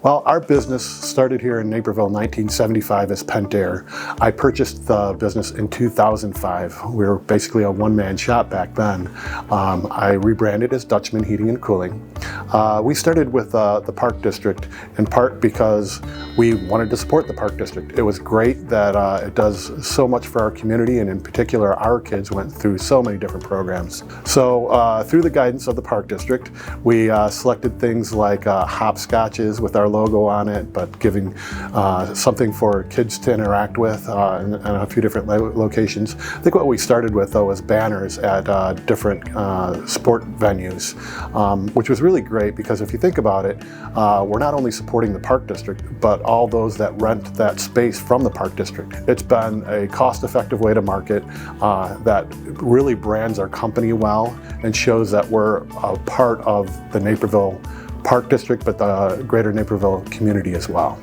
Well, our business started here in Naperville in 1975 as Pentair. I purchased the business in 2005. We were basically a one-man shop back then. I rebranded as Dutchman Heating and Cooling. We started with the Park District in part because we wanted to support the Park District. It was great that it does so much for our community, and in particular our kids went through so many different programs. So through the guidance of the Park District, we selected things like hopscotches with our logo on it, but giving something for kids to interact with in a few different locations. I think what we started with though was banners at different sport venues, which was really great because if you think about it, we're not only supporting the Park District, but all those that rent that space from the Park District. It's been a cost-effective way to market that really brands our company well and shows that we're a part of the Naperville Park District, but the greater Naperville community as well.